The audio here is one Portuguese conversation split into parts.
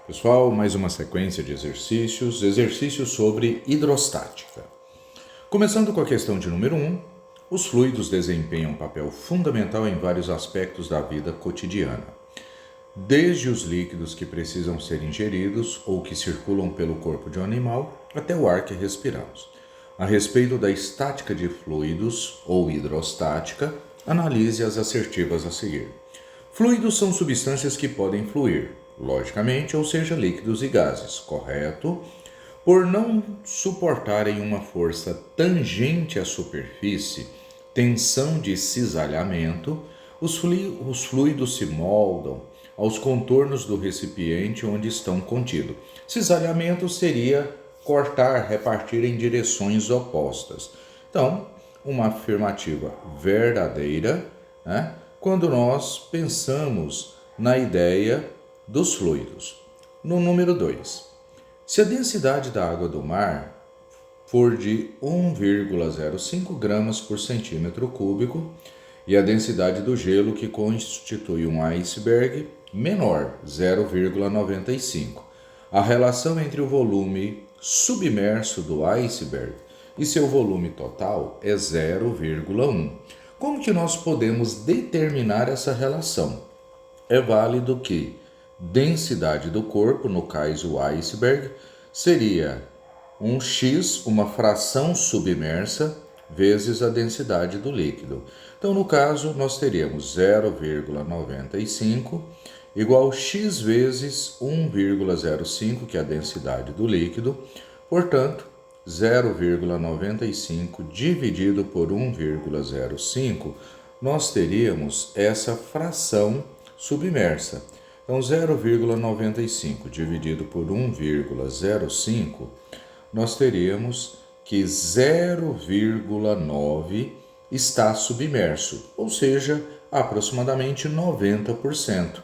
Pessoal, mais uma sequência de exercícios sobre hidrostática. Começando com a questão de número 1, os fluidos desempenham um papel fundamental em vários aspectos da vida cotidiana, desde os líquidos que precisam ser ingeridos ou que circulam pelo corpo de um animal, até o ar que respiramos. A respeito da estática de fluidos, ou hidrostática, analise as assertivas a seguir. Fluidos são substâncias que podem fluir, logicamente, ou seja, líquidos e gases, correto? Por não suportarem uma força tangente à superfície, tensão de cisalhamento, os fluidos se moldam aos contornos do recipiente onde estão contidos. Cisalhamento seria cortar, repartir em direções opostas. Então, uma afirmativa verdadeira, né? Quando nós pensamos na ideia dos fluidos. No número 2, se a densidade da água do mar for de 1,05 gramas por centímetro cúbico e a densidade do gelo que constitui um iceberg menor, 0,95, a relação entre o volume submerso do iceberg e seu volume total é 0,1. Como que nós podemos determinar essa relação? É válido que densidade do corpo, no caso o iceberg, seria um x, uma fração submersa, vezes a densidade do líquido. Então, no caso, nós teríamos 0,95 igual x vezes 1,05, que é a densidade do líquido. Portanto, 0,95 dividido por 1,05, nós teríamos essa fração submersa. Então, 0,95 dividido por 1,05, nós teríamos que 0,9 está submerso, ou seja, aproximadamente 90%.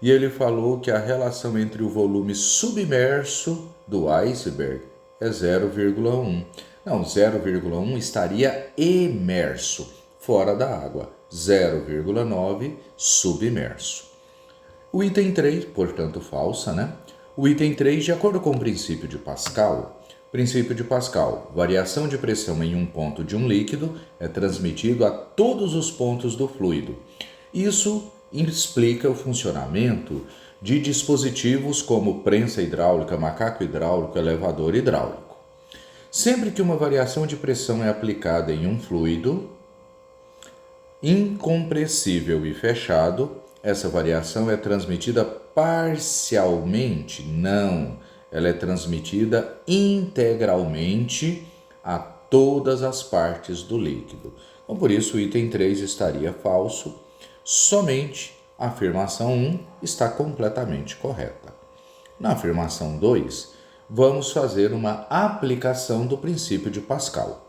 E ele falou que a relação entre o volume submerso do iceberg é 0,1. Não, 0,1 estaria imerso, fora da água. 0,9 submerso. O item 3, portanto, falsa, né? O item 3, de acordo com o princípio de Pascal, variação de pressão em um ponto de um líquido é transmitido a todos os pontos do fluido. Isso explica o funcionamento de dispositivos como prensa hidráulica, macaco hidráulico, elevador hidráulico. Sempre que uma variação de pressão é aplicada em um fluido incompressível e fechado, essa variação é transmitida parcialmente? Não, ela é transmitida integralmente a todas as partes do líquido. Então, por isso, o item 3 estaria falso, somente a afirmação 1 está completamente correta. Na afirmação 2, vamos fazer uma aplicação do princípio de Pascal.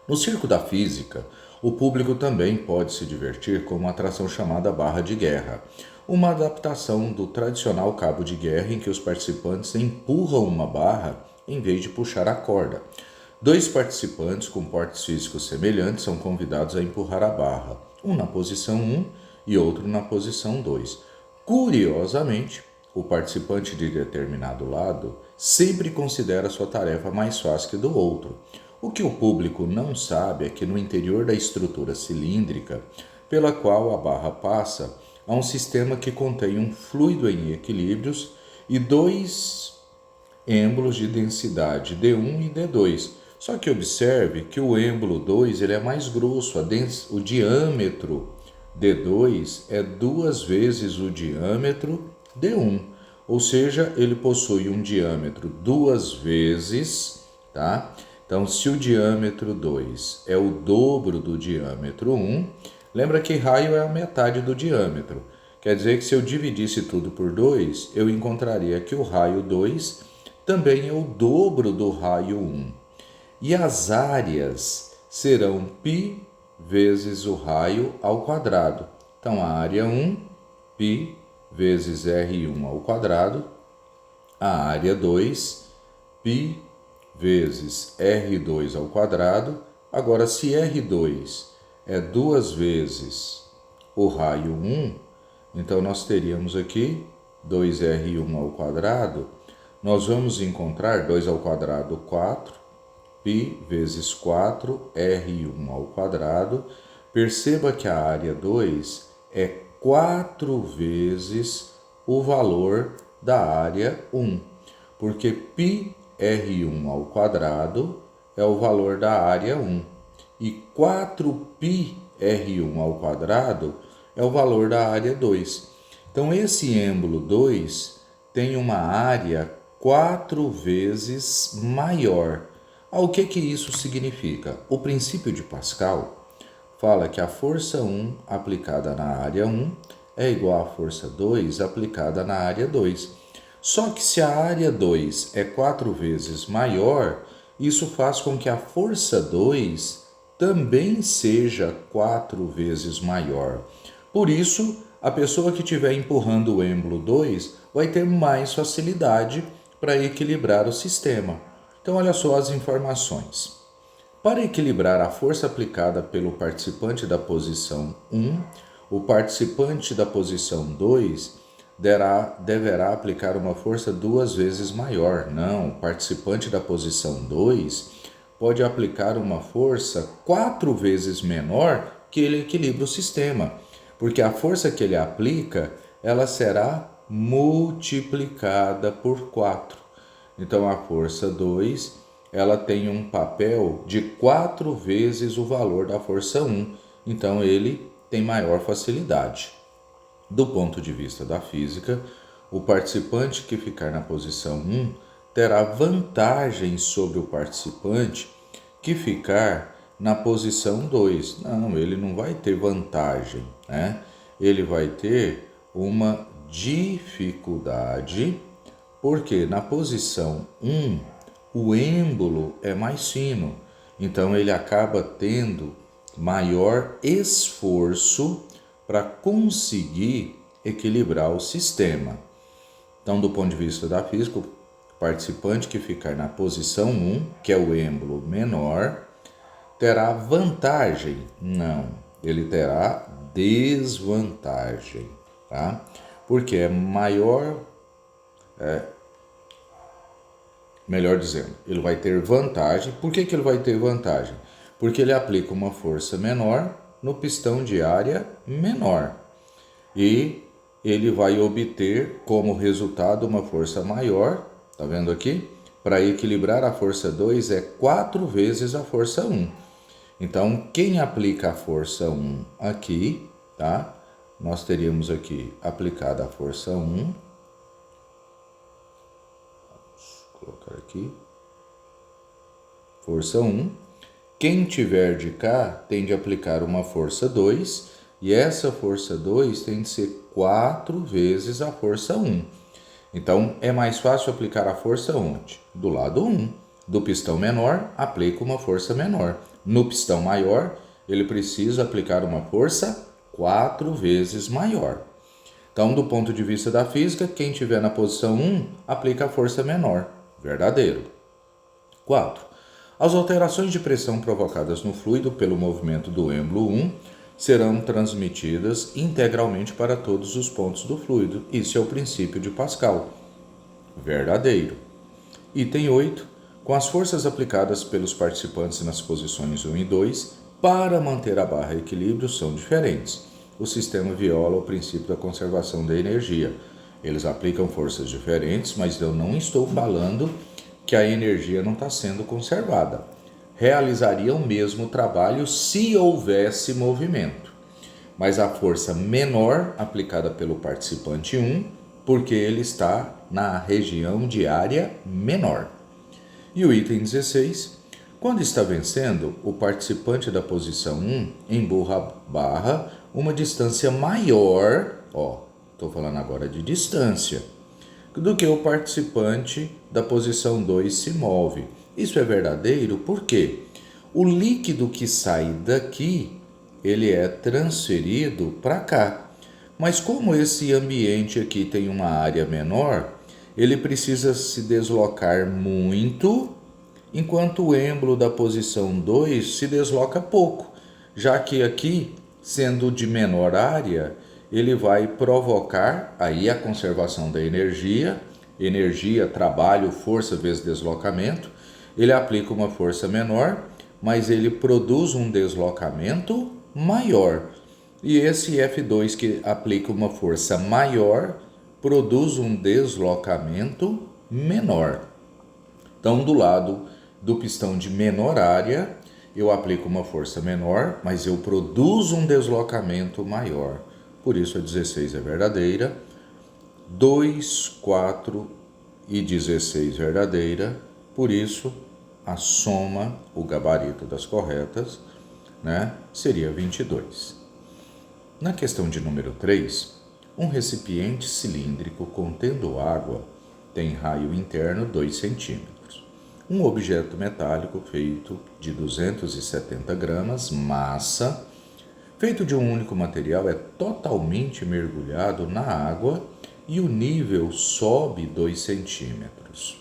No circo da física, o público também pode se divertir com uma atração chamada barra de guerra, uma adaptação do tradicional cabo de guerra em que os participantes empurram uma barra em vez de puxar a corda. Dois participantes com portes físicos semelhantes são convidados a empurrar a barra, um na posição 1 e outro na posição 2. Curiosamente, o participante de determinado lado sempre considera sua tarefa mais fácil que do outro. O que o público não sabe é que no interior da estrutura cilíndrica pela qual a barra passa, há um sistema que contém um fluido em equilíbrios e dois êmbolos de densidade D1 e D2. Só que observe que o êmbolo 2 ele é mais grosso, o diâmetro D2 é 2 vezes o diâmetro D1, ou seja, ele possui um diâmetro 2 vezes, tá? Então, se o diâmetro 2 é o dobro do diâmetro 1, lembra que raio é a metade do diâmetro. Quer dizer que se eu dividisse tudo por 2, eu encontraria que o raio 2 também é o dobro do raio 1. E as áreas serão π vezes o raio ao quadrado. Então, a área 1, π vezes R1 ao quadrado. A área 2, π vezes R2 ao quadrado. Agora, se R2 é 2 vezes o raio 1, então nós teríamos aqui 2r1 ao quadrado, nós vamos encontrar 2 ao quadrado 4, π vezes 4, r1 ao quadrado. Perceba que a área 2 é 4 vezes o valor da área 1, porque π r1 ao quadrado é o valor da área 1 e 4π r1 ao quadrado é o valor da área 2. Então, esse êmbolo 2 tem uma área 4 vezes maior. O que isso significa? O princípio de Pascal fala que a força 1 aplicada na área 1 é igual à força 2 aplicada na área 2. Só que se a área 2 é 4 vezes maior, isso faz com que a força 2 também seja 4 vezes maior. Por isso, a pessoa que estiver empurrando o êmbolo 2 vai ter mais facilidade para equilibrar o sistema. Então, olha só as informações. Para equilibrar a força aplicada pelo participante da posição 1, o participante da posição 2 deverá aplicar uma força 2 vezes maior. Não, o participante da posição 2 pode aplicar uma força 4 vezes menor que ele equilibra o sistema, porque a força que ele aplica, ela será multiplicada por 4. Então, a força 2, ela tem um papel de 4 vezes o valor da força 1. Então, ele tem maior facilidade. Do ponto de vista da física, o participante que ficar na posição 1 terá vantagem sobre o participante que ficar na posição 2. Não, ele não vai ter vantagem, né? Ele vai ter uma dificuldade, porque na posição 1 o êmbolo é mais fino, então ele acaba tendo maior esforço para conseguir equilibrar o sistema. Então, do ponto de vista da física, o participante que ficar na posição 1, que é o êmbolo menor, terá vantagem? Não, ele terá desvantagem, tá? Porque é maior, melhor dizendo, ele vai ter vantagem. Por que ele vai ter vantagem? Porque ele aplica uma força menor no pistão de área menor e ele vai obter como resultado uma força maior, tá vendo aqui? Para equilibrar a força 2 é 4 vezes a força 1. Então, quem aplica a força 1 aqui, tá? Nós teríamos aqui aplicada a força 1. Vamos colocar aqui. Força 1. Quem tiver de cá tem de aplicar uma força 2, e essa força 2 tem de ser 4 vezes a força 1. Então, é mais fácil aplicar a força onde? Do lado 1. Do pistão menor, aplica uma força menor. No pistão maior, ele precisa aplicar uma força 4 vezes maior. Então, do ponto de vista da física, quem estiver na posição 1, aplica a força menor. Verdadeiro. 4. As alterações de pressão provocadas no fluido pelo movimento do êmbolo 1 serão transmitidas integralmente para todos os pontos do fluido. Isso é o princípio de Pascal. Verdadeiro. Item 8. Com as forças aplicadas pelos participantes nas posições 1 e 2 para manter a barra em equilíbrio são diferentes. O sistema viola o princípio da conservação da energia. Eles aplicam forças diferentes, mas eu não estou falando que a energia não está sendo conservada. Realizaria o mesmo trabalho se houvesse movimento, mas a força menor aplicada pelo participante 1, porque ele está na região de área menor. E o item 16, quando está vencendo, o participante da posição 1 empurra a barra uma distância maior, estou falando agora de distância, do que o participante da posição 2 se move. Isso é verdadeiro porque o líquido que sai daqui, ele é transferido para cá. Mas como esse ambiente aqui tem uma área menor, ele precisa se deslocar muito, enquanto o êmbolo da posição 2 se desloca pouco, já que aqui, sendo de menor área, ele vai provocar aí a conservação da energia, trabalho, força vezes deslocamento. Ele aplica uma força menor, mas ele produz um deslocamento maior. E esse F2 que aplica uma força maior, produz um deslocamento menor. Então, do lado do pistão de menor área, eu aplico uma força menor, mas eu produzo um deslocamento maior. Por isso a 16 é verdadeira. 2, 4 e 16 verdadeira. Por isso a soma, o gabarito das corretas, né, seria 22. Na questão de número 3, um recipiente cilíndrico contendo água tem raio interno 2 centímetros. Um objeto metálico feito de 270 gramas, massa, feito de um único material, é totalmente mergulhado na água e o nível sobe 2 centímetros.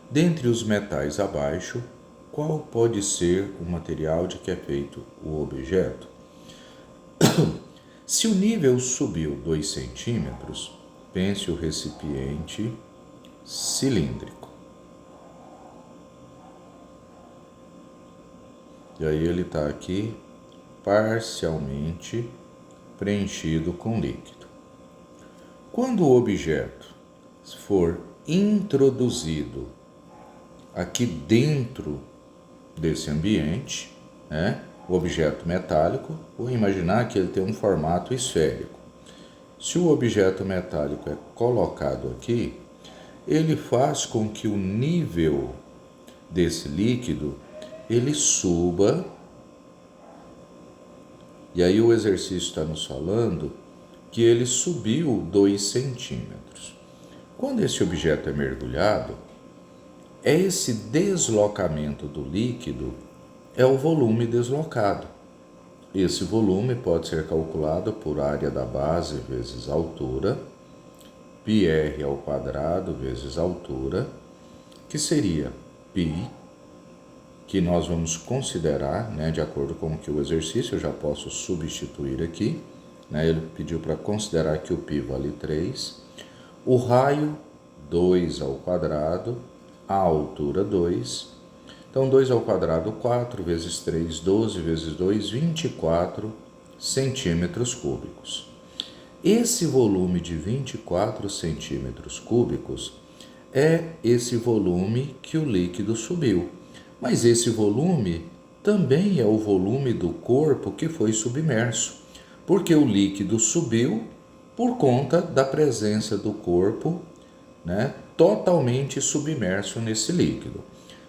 Dentre os metais abaixo, qual pode ser o material de que é feito o objeto? Se o nível subiu 2 centímetros, pense o recipiente cilíndrico. E aí ele está aqui parcialmente preenchido com líquido. Quando o objeto for introduzido aqui dentro desse ambiente, né, o objeto metálico, vou imaginar que ele tem um formato esférico. Se o objeto metálico é colocado aqui, ele faz com que o nível desse líquido ele suba, e aí o exercício está nos falando que ele subiu 2 centímetros. Quando esse objeto é mergulhado, esse deslocamento do líquido é o volume deslocado. Esse volume pode ser calculado por área da base vezes altura, πr ao quadrado vezes altura, que seria π, que nós vamos considerar, né, de acordo com que o exercício, eu já posso substituir aqui, né, ele pediu para considerar que o π vale 3, o raio 2 ao quadrado, a altura 2, então 2 ao quadrado 4 vezes 3, 12 vezes 2, 24 centímetros cúbicos. Esse volume de 24 centímetros cúbicos é esse volume que o líquido subiu. Mas esse volume também é o volume do corpo que foi submerso, porque o líquido subiu por conta da presença do corpo, né, totalmente submerso nesse líquido.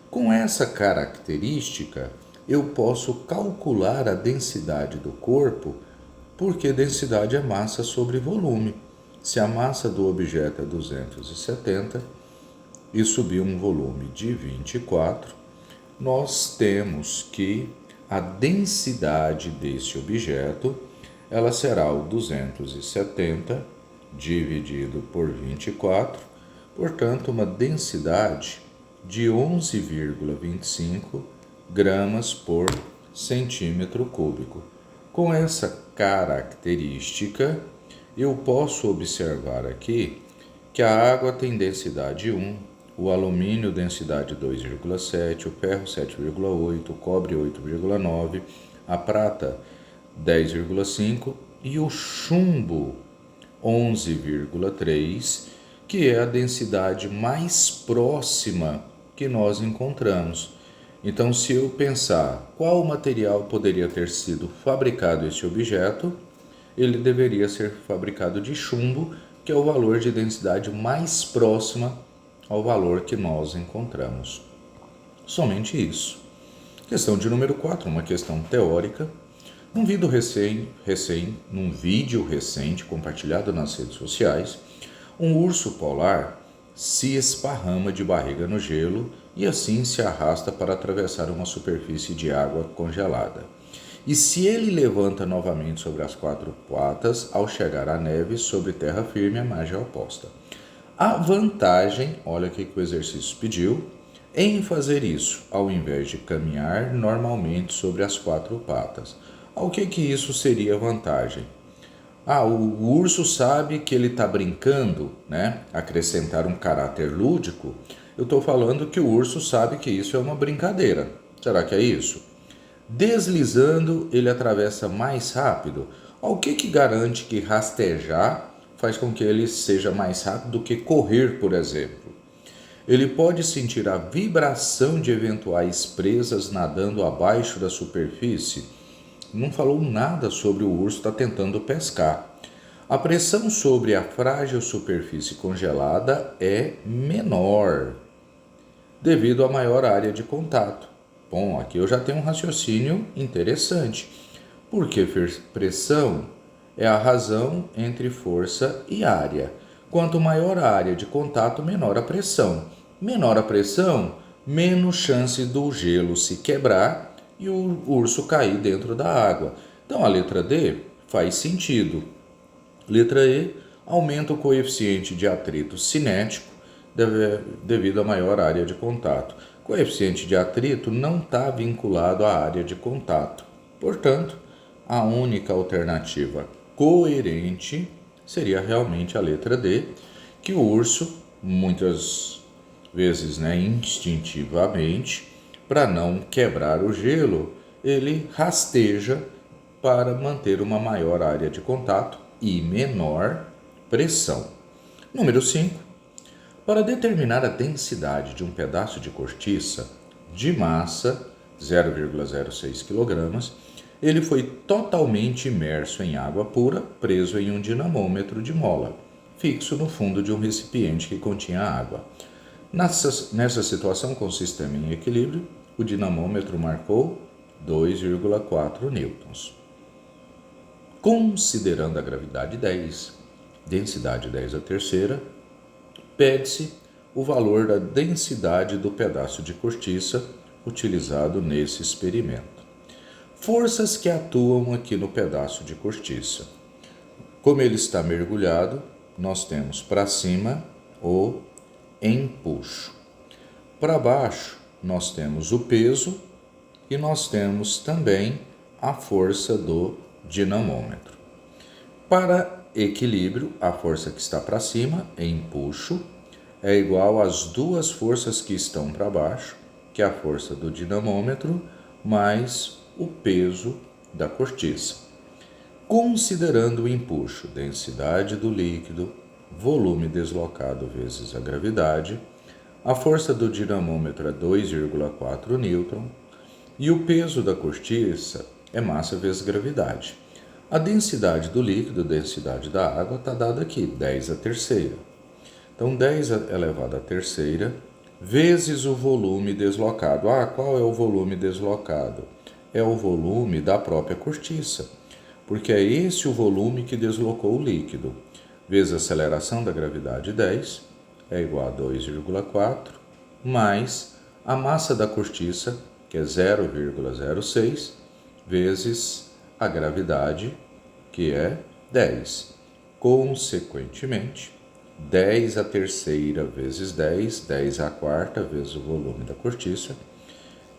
Com essa característica, eu posso calcular a densidade do corpo, porque densidade é massa sobre volume. Se a massa do objeto é 270 e subiu um volume de 24, nós temos que a densidade desse objeto, ela será o 270 dividido por 24, portanto, uma densidade de 11,25 gramas por centímetro cúbico. Com essa característica, eu posso observar aqui que a água tem densidade 1, o alumínio densidade 2,7, o ferro 7,8, o cobre 8,9, a prata 10,5 e o chumbo 11,3, que é a densidade mais próxima que nós encontramos. Então, se eu pensar qual material poderia ter sido fabricado este objeto, ele deveria ser fabricado de chumbo, que é o valor de densidade mais próxima ao valor que nós encontramos. Somente isso. Questão de número 4, uma questão teórica. Num vídeo recente compartilhado nas redes sociais, um urso polar se esparrama de barriga no gelo e assim se arrasta para atravessar uma superfície de água congelada. E se ele levanta novamente sobre as 4 patas, ao chegar à neve sobre terra firme, a margem é oposta. A vantagem, olha o que o exercício pediu, em fazer isso, ao invés de caminhar normalmente sobre as 4 patas. Ao que isso seria vantagem? O urso sabe que ele está brincando, né? Acrescentar um caráter lúdico. Eu estou falando que o urso sabe que isso é uma brincadeira. Será que é isso? Deslizando, ele atravessa mais rápido. O que garante que rastejar faz com que ele seja mais rápido do que correr, por exemplo? Ele pode sentir a vibração de eventuais presas nadando abaixo da superfície. Não falou nada sobre o urso estar tentando pescar. A pressão sobre a frágil superfície congelada é menor, devido à maior área de contato. Bom, aqui eu já tenho um raciocínio interessante, porque pressão é a razão entre força e área. Quanto maior a área de contato, menor a pressão. Menor a pressão, menos chance do gelo se quebrar e o urso cair dentro da água. Então a letra D faz sentido. Letra E, aumenta o coeficiente de atrito cinético devido à maior área de contato. O coeficiente de atrito não está vinculado à área de contato. Portanto, a única alternativa coerente seria realmente a letra D, que o urso, muitas vezes instintivamente, para não quebrar o gelo, ele rasteja para manter uma maior área de contato e menor pressão. Número 5. Para determinar a densidade de um pedaço de cortiça de massa 0,06 kg, ele foi totalmente imerso em água pura, preso em um dinamômetro de mola, fixo no fundo de um recipiente que continha água. Nessa situação, com o sistema em equilíbrio, o dinamômetro marcou 2,4 newtons. Considerando a gravidade 10, densidade 10 a terceira, pede-se o valor da densidade do pedaço de cortiça utilizado nesse experimento. Forças que atuam aqui no pedaço de cortiça. Como ele está mergulhado, nós temos para cima o empuxo. Para baixo, nós temos o peso e nós temos também a força do dinamômetro. Para equilíbrio, a força que está para cima, empuxo, é igual às duas forças que estão para baixo, que é a força do dinamômetro mais o peso da cortiça. Considerando o empuxo, densidade do líquido, volume deslocado vezes a gravidade, a força do dinamômetro é 2,4 newton e o peso da cortiça é massa vezes gravidade. A densidade do líquido, densidade da água, está dada aqui, 10 a terceira. Então, 10 elevado a terceira vezes o volume deslocado. Qual é o volume deslocado? É o volume da própria cortiça, porque é esse o volume que deslocou o líquido. Vezes a aceleração da gravidade 10 é igual a 2,4, mais a massa da cortiça, que é 0,06, vezes a gravidade, que é 10. Consequentemente, 10 a terceira vezes 10, 10 a quarta vezes o volume da cortiça,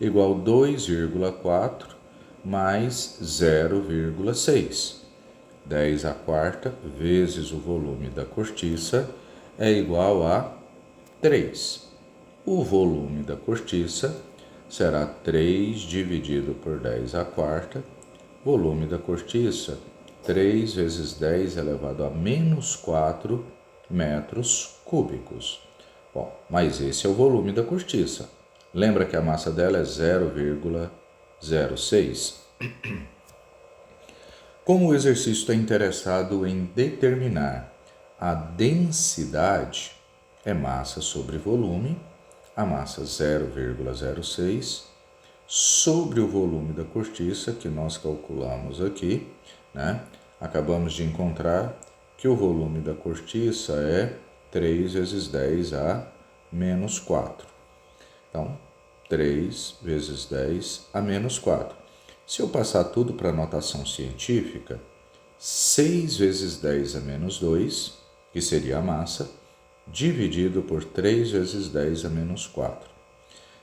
igual a 2,4 mais 0,6. 10 a quarta vezes o volume da cortiça é igual a 3. O volume da cortiça será 3 dividido por 10 a quarta. Volume da cortiça, 3 vezes 10 elevado a menos 4 metros cúbicos. Bom, mas esse é o volume da cortiça. Lembra que a massa dela é 0,06? Como o exercício está interessado em determinar a densidade, é massa sobre volume, a massa 0,06, sobre o volume da cortiça, que nós calculamos aqui, né? Acabamos de encontrar que o volume da cortiça é 3 vezes 10 a menos 4. Então, 3 vezes 10 a menos 4. Se eu passar tudo para a notação científica, 6 vezes 10 a menos 2, que seria a massa, dividido por 3 vezes 10 a menos 4.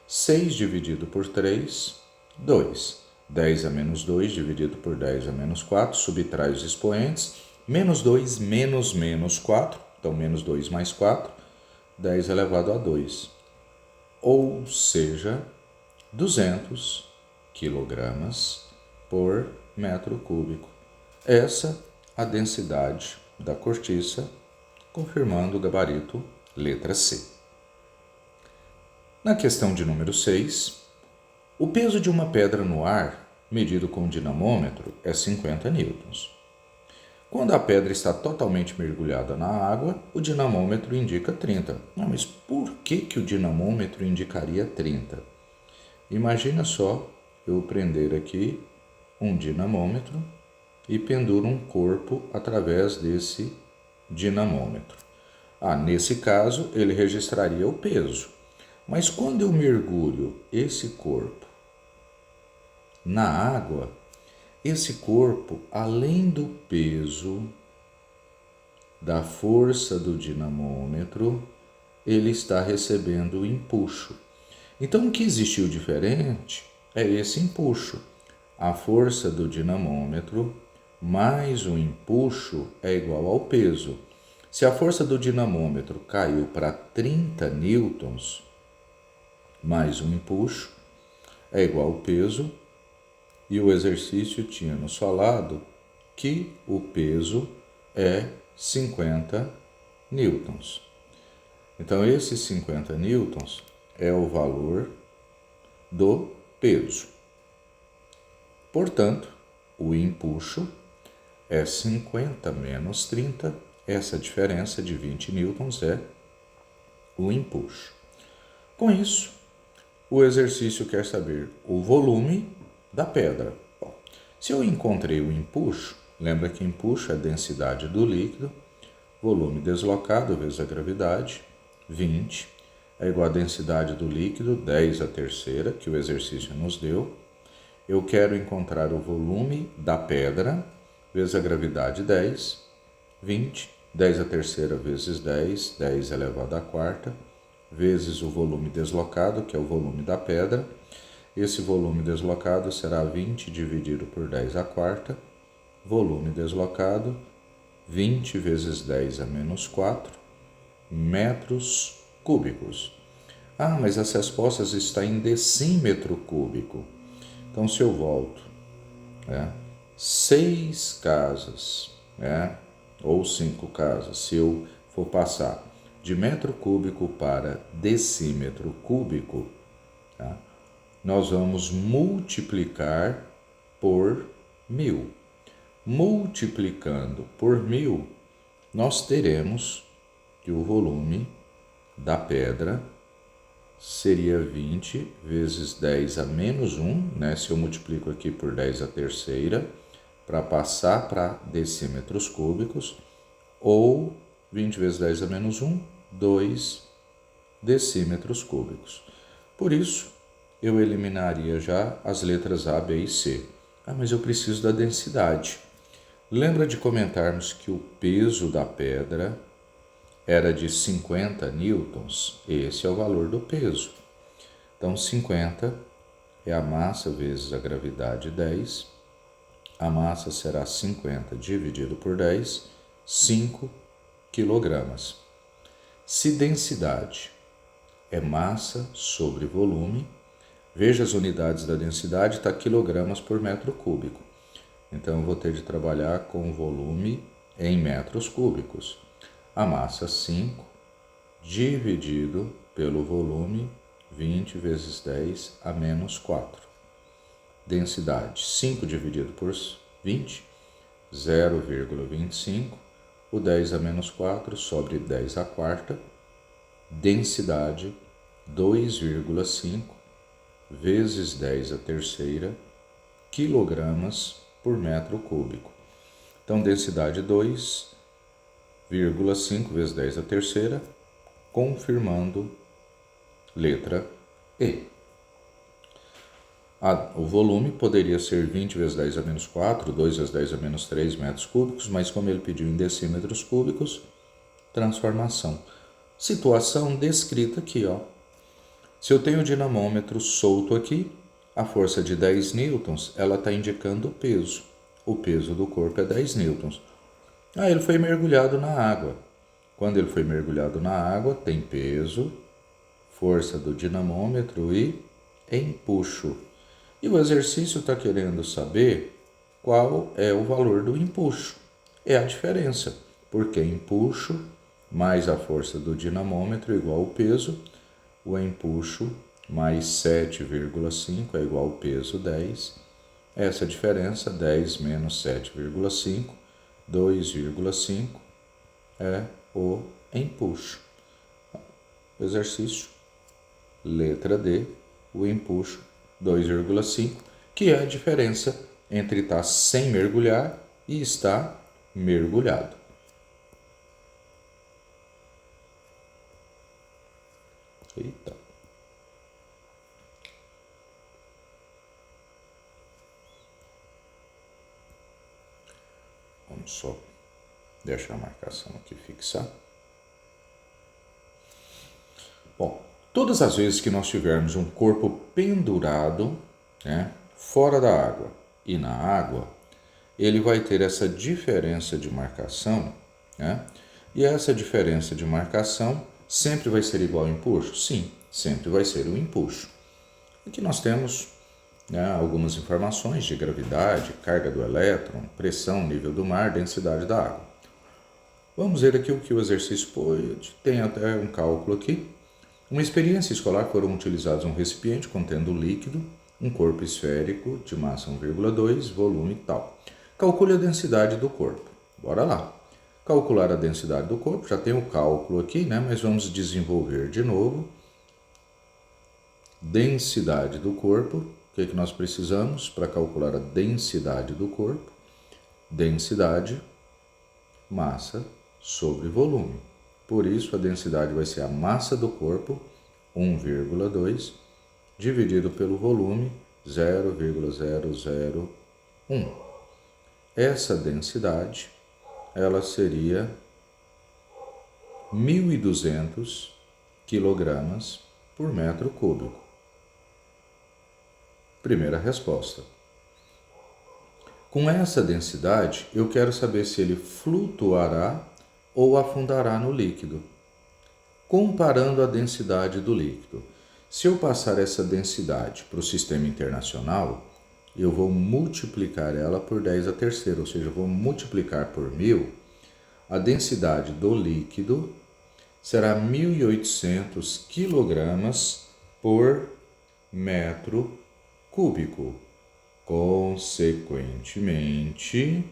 6 dividido por 3, 2. 10 a menos 2 dividido por 10 a menos 4, subtrai os expoentes, menos 2 menos menos 4, então menos 2 mais 4, 10 elevado a 2, ou seja, 200 quilogramas por metro cúbico. Essa a densidade da cortiça, confirmando o gabarito letra C. Na questão de número 6, o peso de uma pedra no ar, medido com dinamômetro, é 50 newtons. Quando a pedra está totalmente mergulhada na água, o dinamômetro indica 30. Mas por que o dinamômetro indicaria 30? Imagina só eu prender aqui um dinamômetro e penduro um corpo através desse dinamômetro. Nesse caso, ele registraria o peso. Mas quando eu mergulho esse corpo na água, esse corpo, além do peso da força do dinamômetro, ele está recebendo o empuxo. Então, o que existiu diferente é esse empuxo. A força do dinamômetro mais o empuxo é igual ao peso. Se a força do dinamômetro caiu para 30 newtons, mais o empuxo é igual ao peso, e o exercício tinha nos falado que o peso é 50 newtons. Então, esses 50 newtons é o valor do peso. Portanto, o empuxo é 50 menos 30, essa diferença de 20 newtons é o empuxo. Com isso, o exercício quer saber o volume da pedra. Bom, se eu encontrei o empuxo, lembra que empuxo é a densidade do líquido, volume deslocado vezes a gravidade, 20, é igual a densidade do líquido, 10 a terceira, que o exercício nos deu. Eu quero encontrar o volume da pedra, vezes a gravidade, 10, 20, 10 a terceira vezes 10, 10 elevado à quarta, vezes o volume deslocado, que é o volume da pedra. Esse volume deslocado será 20 dividido por 10 à quarta, volume deslocado, 20 vezes 10 a menos 4, metros cúbicos. Mas as respostas estão em decímetro cúbico. Então, se eu volto 6 casas, ou 5 casas, se eu for passar de metro cúbico para decímetro cúbico, nós vamos multiplicar por 1000. Multiplicando por 1000, nós teremos que o volume da pedra seria 20 vezes 10 a menos 1, se eu multiplico aqui por 10 a terceira, para passar para decímetros cúbicos, ou 20 vezes 10 a menos 1, 2 decímetros cúbicos. Por isso, eu eliminaria já as letras A, B e C. Mas eu preciso da densidade. Lembra de comentarmos que o peso da pedra era de 50 newtons? Esse é o valor do peso. Então, 50 é a massa vezes a gravidade 10. A massa será 50 dividido por 10, 5 quilogramas. Se densidade é massa sobre volume, veja as unidades da densidade, está quilogramas por metro cúbico. Então, eu vou ter de trabalhar com o volume em metros cúbicos. A massa 5 dividido pelo volume 20 vezes 10 a menos 4. Densidade 5 dividido por 20, 0,25. O 10 a menos 4 sobre 10 à quarta. Densidade 2,5 vezes 10 à terceira quilogramas por metro cúbico. Então, densidade 2,5 vezes 10 à terceira, confirmando letra E. O volume poderia ser 20 vezes 10 a menos 4, 2 vezes 10 a menos 3 metros cúbicos, mas como ele pediu em decímetros cúbicos, transformação. Situação descrita aqui, Se eu tenho o dinamômetro solto aqui, A força de 10 newtons, ela está indicando o peso. O peso do corpo é 10 newtons. Ele foi mergulhado na água. Quando ele foi mergulhado na água, tem peso, força do dinamômetro e empuxo. E o exercício está querendo saber qual é o valor do empuxo. É a diferença, porque empuxo mais a força do dinamômetro igual ao peso, o empuxo mais 7,5 é igual ao peso 10. Essa diferença, 10 menos 7,5, 2,5 é o empuxo. Exercício, letra D, o empuxo 2,5, que é a diferença entre estar sem mergulhar e estar mergulhado. Eita. Vamos só deixar a marcação aqui fixar. Bom, todas as vezes que nós tivermos um corpo pendurado, fora da água e na água, ele vai ter essa diferença de marcação, e essa diferença de marcação sempre vai ser igual ao empuxo? Sim, sempre vai ser o empuxo. Aqui nós temos algumas informações de gravidade, carga do elétron, pressão, nível do mar, densidade da água. Vamos ver aqui o que o exercício pode. Tem até um cálculo aqui. Uma experiência escolar foram utilizados um recipiente contendo líquido, um corpo esférico de massa 1,2, volume tal. Calcule a densidade do corpo. Bora lá. Calcular a densidade do corpo, já tem o cálculo aqui, mas vamos desenvolver de novo. Densidade do corpo. O que nós precisamos para calcular a densidade do corpo? Densidade, massa sobre volume. Por isso, a densidade vai ser a massa do corpo, 1,2, dividido pelo volume, 0,001. Essa densidade, ela seria 1.200 kg por metro cúbico. Primeira resposta. Com essa densidade, eu quero saber se ele flutuará ou afundará no líquido. Comparando a densidade do líquido. Se eu passar essa densidade para o sistema internacional, eu vou multiplicar ela por 10 a terceira, ou seja, eu vou multiplicar por 1.000. A densidade do líquido será 1.800 kg por metro cúbico. Consequentemente,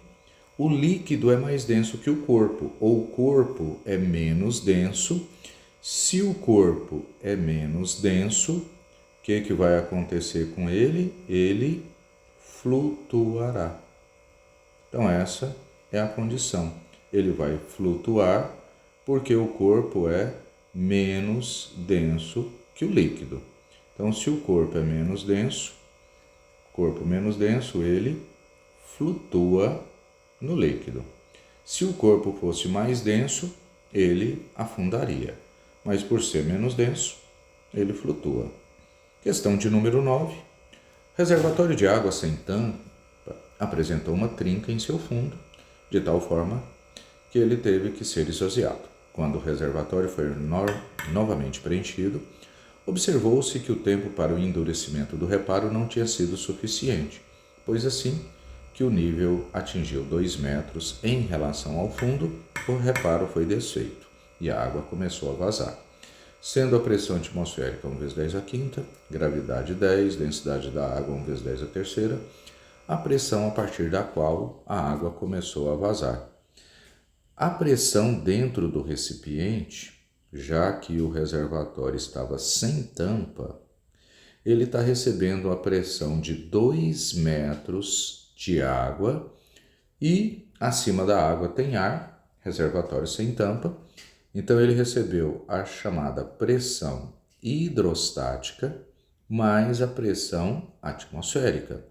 o líquido é mais denso que o corpo, ou o corpo é menos denso. Se o corpo é menos denso, o que vai acontecer com ele? Ele flutuará. Então, essa é a condição. Ele vai flutuar porque o corpo é menos denso que o líquido. Então, se o corpo é menos denso, ele flutua no líquido. Se o corpo fosse mais denso, ele afundaria. Mas por ser menos denso, ele flutua. Questão de número 9. Reservatório de água sem tampa apresentou uma trinca em seu fundo, de tal forma que ele teve que ser esvaziado. Quando o reservatório foi novamente preenchido, observou-se que o tempo para o endurecimento do reparo não tinha sido suficiente, pois assim que o nível atingiu 2 metros em relação ao fundo, o reparo foi desfeito e a água começou a vazar. Sendo a pressão atmosférica 1 vezes 10 a quinta, gravidade 10, densidade da água 1 vezes 10 a terceira, a pressão a partir da qual a água começou a vazar. A pressão dentro do recipiente, já que o reservatório estava sem tampa, ele está recebendo a pressão de 2 metros de água e acima da água tem ar, reservatório sem tampa. Então ele recebeu a chamada pressão hidrostática mais a pressão atmosférica.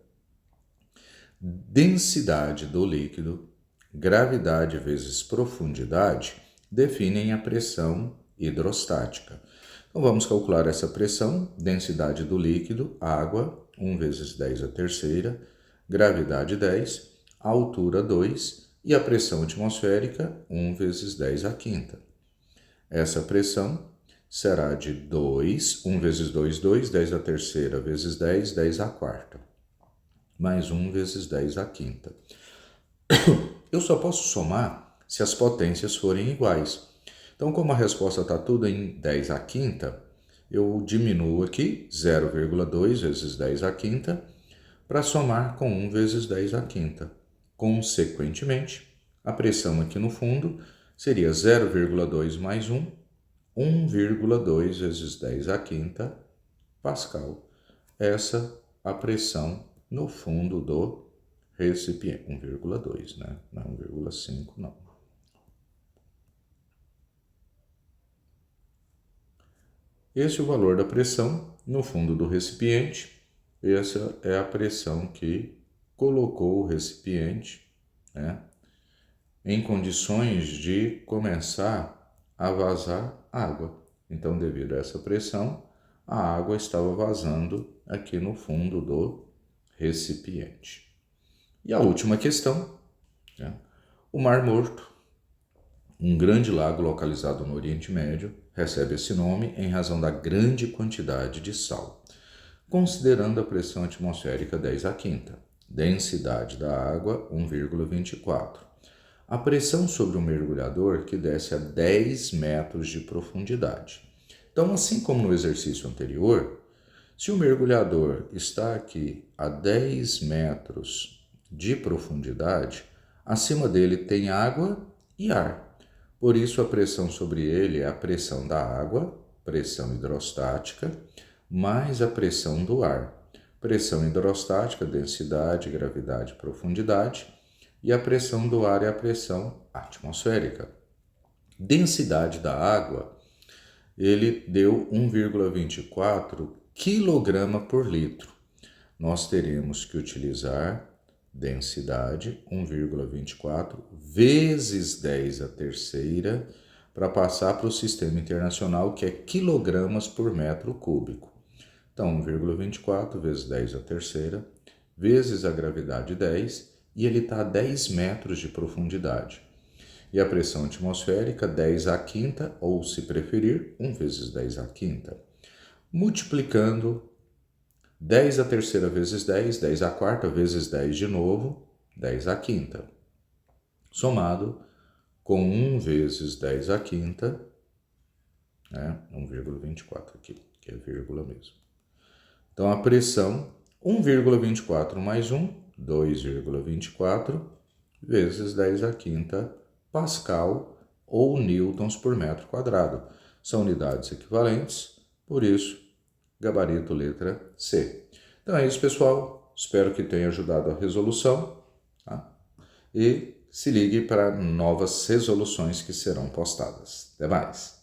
Densidade do líquido, gravidade vezes profundidade definem a pressão hidrostática. Então vamos calcular essa pressão, densidade do líquido, água, 1 vezes 10 a terceira, gravidade 10, altura 2 e a pressão atmosférica 1 vezes 10 a quinta. Essa pressão será de 2, 1 vezes 2, 2, 10 a terceira vezes 10, 10 a quarta, mais 1 vezes 10 a quinta. Eu só posso somar se as potências forem iguais. Então, como a resposta está tudo em 10 a quinta, eu diminuo aqui 0,2 vezes 10 a quinta para somar com 1 vezes 10 a quinta. Consequentemente, a pressão aqui no fundo seria 0,2 mais 1, 1,2 vezes 10 a quinta Pascal. Essa a pressão no fundo do recipiente. 1,2, né? Não é 1,5, não. Esse é o valor da pressão no fundo do recipiente. Essa é a pressão que colocou o recipiente, né, em condições de começar a vazar água. Então, devido a essa pressão, a água estava vazando aqui no fundo do recipiente. E a última questão, né? O Mar Morto, um grande lago localizado no Oriente Médio, recebe esse nome em razão da grande quantidade de sal. Considerando a pressão atmosférica 10 a quinta, densidade da água 1,24. A pressão sobre o mergulhador que desce a 10 metros de profundidade. Então, assim como no exercício anterior, se o mergulhador está aqui a 10 metros de profundidade, acima dele tem água e ar. Por isso, a pressão sobre ele é a pressão da água, pressão hidrostática, mais a pressão do ar. Pressão hidrostática, densidade, gravidade, profundidade, e a pressão do ar é a pressão atmosférica. Densidade da água, ele deu 1,24 kg por litro. Nós teremos que utilizar densidade 1,24 vezes 10 a terceira para passar para o sistema internacional, que é quilogramas por metro cúbico. Então, 1,24 vezes 10 a terceira vezes a gravidade 10, e ele está a 10 metros de profundidade. E a pressão atmosférica 10 a quinta, ou se preferir, 1 vezes 10 a quinta. Multiplicando 10 a terceira vezes 10, 10 a quarta vezes 10 de novo, 10 a quinta. Somado com 1 vezes 10 a quinta, né? 1,24 aqui, que é vírgula mesmo. Então, a pressão 1,24 mais 1, 2,24, vezes 10 a quinta Pascal ou newtons por metro quadrado. São unidades equivalentes, por isso, gabarito letra C. Então é isso, pessoal. Espero que tenha ajudado a resolução, tá? E se ligue para novas resoluções que serão postadas. Até mais!